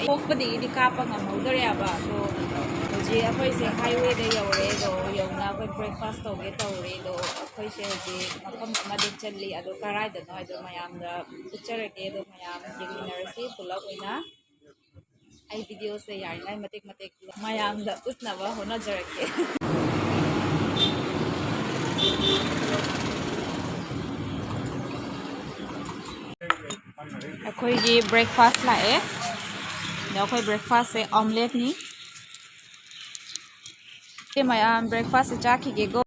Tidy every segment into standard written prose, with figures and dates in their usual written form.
पोकपदी the kappa ngam so je akhoi se highway de yore do yona akhoi breakfast toge tawre do akhoi se je mafam amade challi ado karai da no do mayam da picture ke do mayam yeginarasi pulak oina ai video se yar nai matek mayam da utnaba hona jarake akhoi ji breakfast la e now koi breakfast se omelette ni te mayam breakfast se cha ki ge go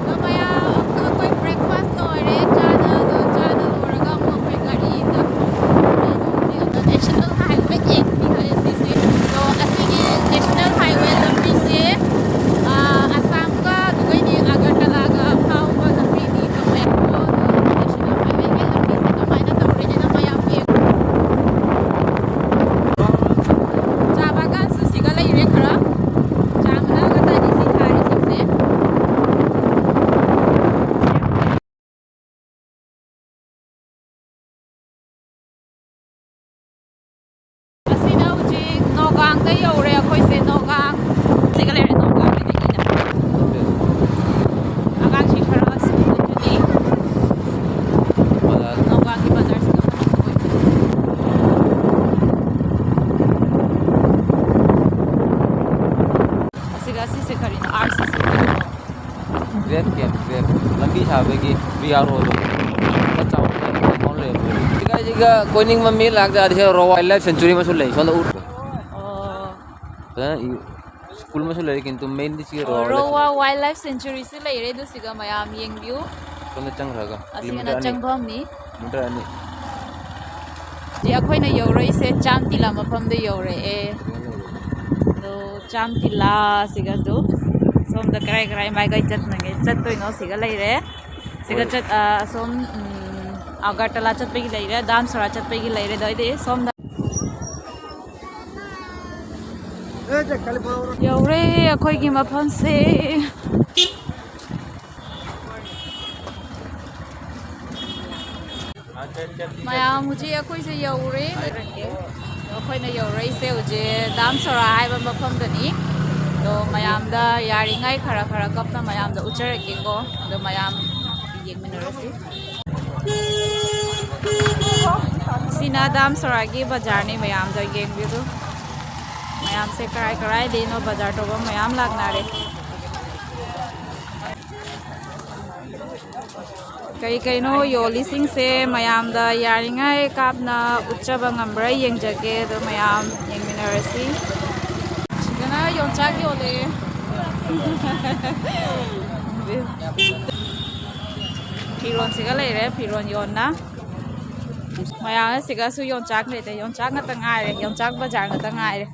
no maya koi breakfast no re chana loraga mo koi gari da national highway ek ni hai se so asigi national highway lambi se assam ka dugai ni agartala ga phau ba lambi ni to national highway ke lambi se to maina tawre jena mayam ke कोइनिंग में मिल लाग जा रही रो wild life sanctuary में सुले सोंदा उठ school में सुले किंतु main दिसी रो wild life sanctuary से ले रे दु सिगा मयाम येंग व्यू सोंदा चंग रगा असिना चंगभम नि मीटर अनि जे अखोइना यौरै से चामतिला मफम दे यौरे ए तो चामतिला सिगा दो सोम द कराई माइ गई चत नगे चत तो नो सिगा ले रे सिगा चत सोम agartala chatpe gi leire damsara chatpe gi leire doi de som yore akhoi gi mafam se maya mujhe akhoi se yore akhoi na yore se uje damsara hai ba mafam dani do mayam da yari ngai khara kapna mayam da uchare ke go do mayam yengminarasi Sina Damsara ki bazaar ni mayam da geng bidu mayam se karai de no bazaar to ba mayam lagna re kai no yoli sing se mayam da yaringai kapna uchaba ngambra yengjage do mayam yengminarasi sigana yonchak yole Piron siga le re piron yon na maya siga su yon chak le te yon chak na ta ngai re yon chak bazar na ta ngai re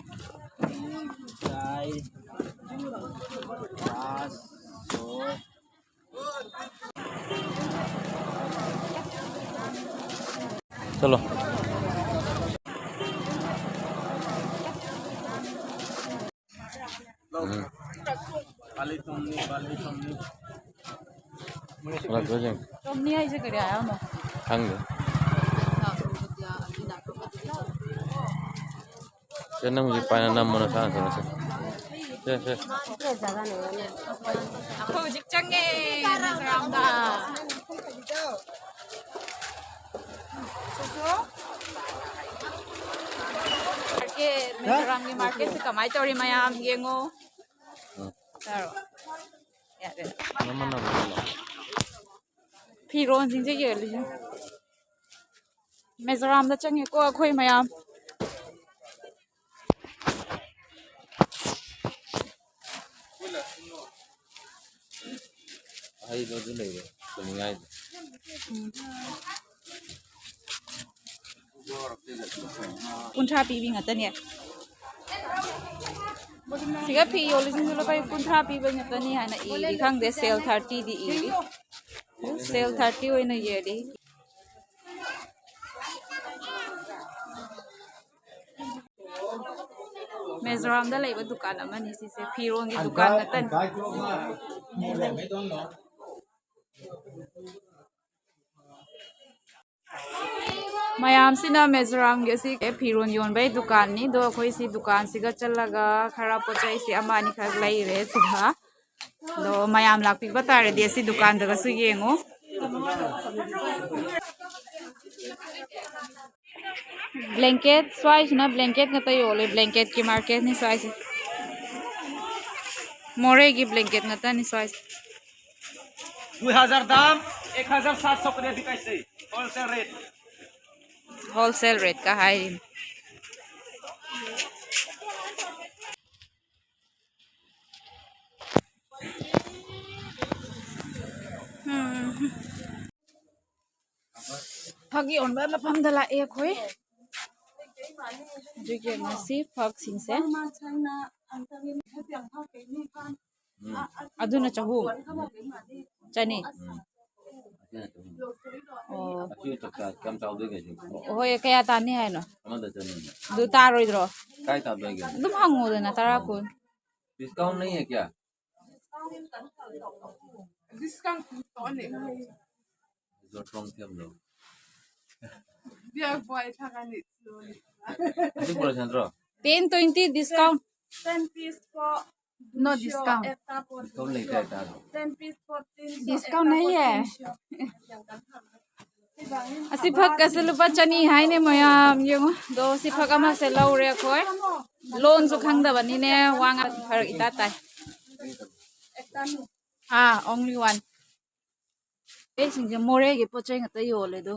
चलो Tomni ai se kare aaya no Hang Jangan मुझे पाना नाम मना सांस होने से Aku ujik canggih mizoram da Market mizoram ni market se kamai tori mayam yengo Taro Ya de nama nama Piron sing je ye li Mizoram da canggih ko akhoi mayam Hai do ꯑꯗꯨ ꯂꯩꯔꯦ ꯇꯧꯅꯤꯡꯉꯥꯏꯗꯣ ꯀꯨꯟꯊ꯭ꯔꯥ ꯄꯤꯕꯤ ꯉꯥꯛꯇꯅꯦ siga pi yoli sin lo kai kunthra pi ba ngani hana iri khang de sale 30 di iri sale 30 oina yeri Mizoram da laiba dukan amani si se phiron gi dukan ngatan mayam sina Mizoram ge si phiron yon bai dukan ni do khoi si dukan siga chalaga khara pochai si amani khak lai re siga do mayam lakpi batare de si dukan daga su yengo blanket swai na blanket ngata yole blanket ki market ni swai se more ki blanket ngata ni swai 2000 दाम 1700 করে বিকাইছে wholesale rate ka hai phagi on ba lapam dala e khoi jige masi phag sing se aduna chahum chani oh ꯑꯁꯤ ꯆꯛꯆꯥ ꯀꯌꯥꯝ ꯆꯥꯎꯗꯣꯏꯒꯦ hoi kaya tani hai no ꯑꯃꯗ ꯆꯅꯤ du taroidro ꯀꯥꯏ ꯊꯥꯗꯣꯏꯒꯦ dum hangudana tara kun discount नहीं है क्या Discount to ne जो ट्रॉम थे हम लोग dia boy thagani slowly 80% रो 10-20 discount 10 piece for no discount discount नहीं था था 10 piece for 3 discount nahi hai asi phak ka se lupa chani hai ne mayam yengo do si phak ama se laure khoi loan su khang da bani ne wang phar ita tai only one e sing je more ge po chai ngata yo le do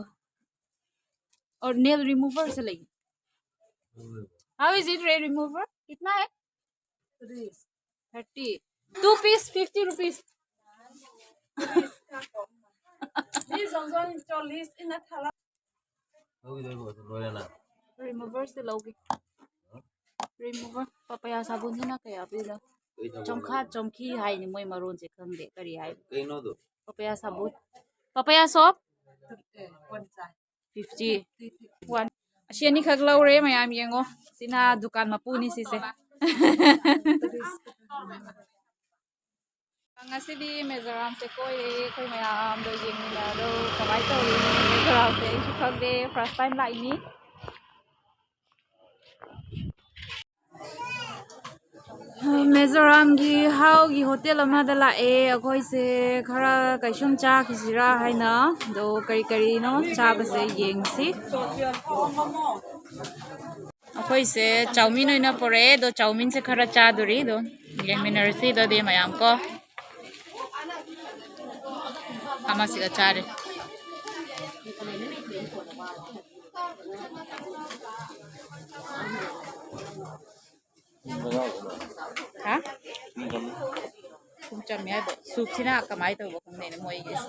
और nail remover se lagi how is it nail remover kitna hai 30 2 piece 50 rupees this also in cholis in a thala हो गई देखो तो रोया ना remover se logi remover papaya sabun ni na kaya pila chomkhi hai ni moi maron se khang de kari hai कहीं no दो papaya sabun papaya soap 50 one asiani khak laure mayam yengo sina dukan mapuni si se ngasidi Mizoram se koi khoi mayam do yengina do kamai to Mizoram se khak de first time lai ni Mizoram gi how gi hotel amada la e akhoi se khara kaishum cha kisira haina do kari kari no cha ba se yeng si akhoi se chowmin oina pore do chowmin se khara cha duri do yengminar si do de mayam ko ama siga chare ha kum cham ya do soup sina kamai to bokang ne moi yes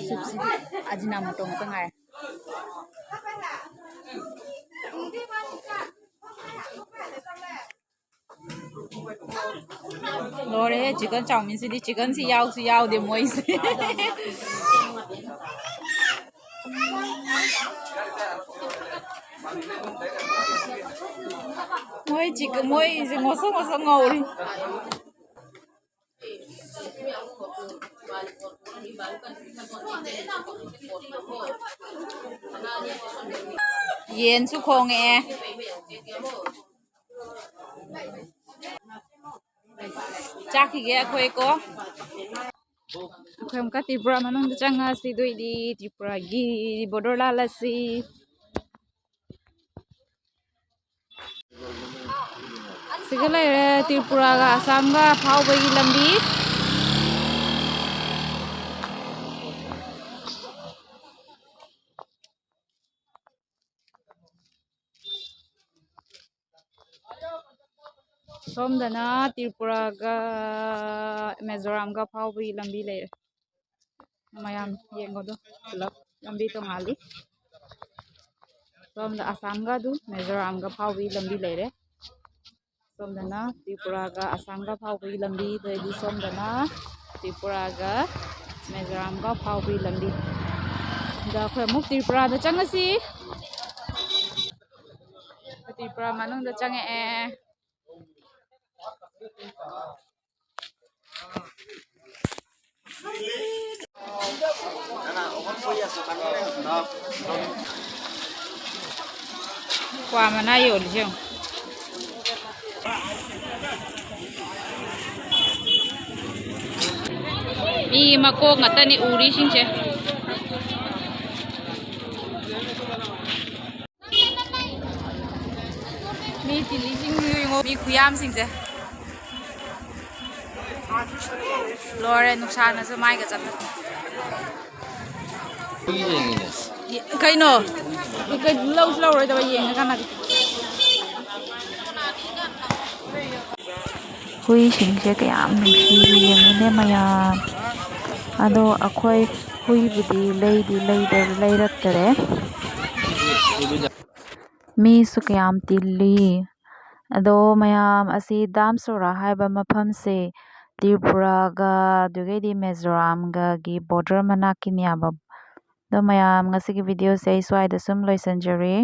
soup si ajina moto ngata ngai lore chicken chowmin si di chicken si yao de moi si moi chicken moi si ngoso ngori yen su khong e chaki ge khoi ko khom ka Tripura manung changa si doi di Tripura gi border la si sigala Tripura ga Assam ga phau bai lambi ꯁꯣꯝꯗꯅ ꯇ꯭ꯔꯤꯄꯨꯔꯥꯒ ꯃꯤꯖꯣꯔꯥꯝꯒ ꯐꯥꯎꯕꯒꯤ ꯂꯝꯕꯤ ꯂꯩꯔꯦ ꯃꯌꯥꯝ ꯌꯦꯡꯉꯣꯗꯣ ꯄꯨꯂꯞ ꯂꯝꯕꯤ ꯇꯣꯡꯉꯥꯜꯂꯤ ꯁꯣꯝꯗ ꯑꯁꯥꯝꯒ ꯑꯗꯨ ꯃꯤꯖꯣꯔꯥꯝꯒ ꯐꯥꯎꯕꯒꯤ ꯂꯝꯕꯤ ꯂꯩꯔꯦ ꯁꯣꯝꯗꯅ ꯇ꯭ꯔꯤꯄꯨꯔꯥꯒ ꯑꯁꯥꯝꯒ ꯐꯥꯎꯕꯒꯤ ꯂꯝꯕꯤ ꯑꯗꯩꯗꯤ ꯁꯣꯝꯗꯅ ꯇ꯭ꯔꯤꯄꯨꯔꯥꯒ ꯃꯤꯖꯣꯔꯥꯝꯒ ꯐꯥꯎꯕꯒꯤ ꯂꯝꯕꯤ ꯑꯗ ꯑꯩꯈꯣꯏ ꯑꯃꯨꯛ ꯇ꯭ꯔꯤꯄꯨꯔꯥꯗ ꯆꯪꯉꯁꯤ ꯇ꯭ꯔꯤꯄꯨꯔꯥ ꯃꯅꯨꯡꯗ ꯆꯪꯉꯛꯑꯦ ꯀ꯭ꯋꯥ ꯃꯅꯥ ꯌꯣꯜꯂꯤꯁꯦ ꯌꯦꯡꯉꯣ ꯃꯤ ꯃꯀꯣꯛ ꯉꯥꯛꯇꯅꯤ ꯎꯔꯤꯁꯤꯡꯁꯦ ꯃꯤ ꯇꯤꯜꯂꯤꯁꯤꯡ ꯌꯦꯡꯉꯣ ꯃꯤ ꯈꯨꯌꯥꯝꯁꯤꯡꯁꯦ ꯂꯣꯏꯔꯦ ꯅꯨꯡꯁꯥꯅꯁꯨ ꯃꯥꯏꯒ ꯆꯞꯄꯦ ꯀꯩꯅꯣ ꯂꯧꯁꯨ ꯂꯧꯔꯣꯏꯗꯕ ꯌꯦꯡꯉꯀꯥꯟꯗ ꯍꯨꯏꯁꯤꯡꯁꯦ ꯀꯌꯥꯝ ꯅꯨꯡꯁꯤꯕ ꯌꯦꯡꯉꯨꯅꯦ ꯃꯌꯥꯝ ꯑꯗꯣ ꯑꯩꯈꯣꯏ ꯍꯨꯏꯕꯨꯗꯤ ꯂꯩꯔꯛꯇꯔꯦ ꯃꯤꯁꯨ ꯀꯌꯥꯝ ꯇꯤꯜꯂꯤ ꯑꯗꯣ ꯃꯌꯥꯝ ꯑꯁꯤ ꯗꯥꯝꯁꯣꯔꯥ ꯍꯥꯏꯕ ꯃꯐꯝꯁꯦ ꯇ꯭ꯔꯤꯄꯨꯔꯥꯒ ꯑꯗꯨꯒꯩꯗꯤ ꯃꯤꯖꯣꯔꯥꯝꯒꯒꯤ ꯕꯣꯔꯗꯔ ꯃꯅꯥꯛꯀꯤꯅꯦꯕ ꯑꯗꯣ ꯃꯌꯥꯝ ꯉꯁꯤꯒꯤ ꯚꯤꯗꯤꯑꯣꯁꯦ ꯑꯩ ꯁ꯭ꯋꯥꯏꯗ ꯁꯨꯝ ꯂꯣꯏꯁꯤꯟꯖꯔꯦ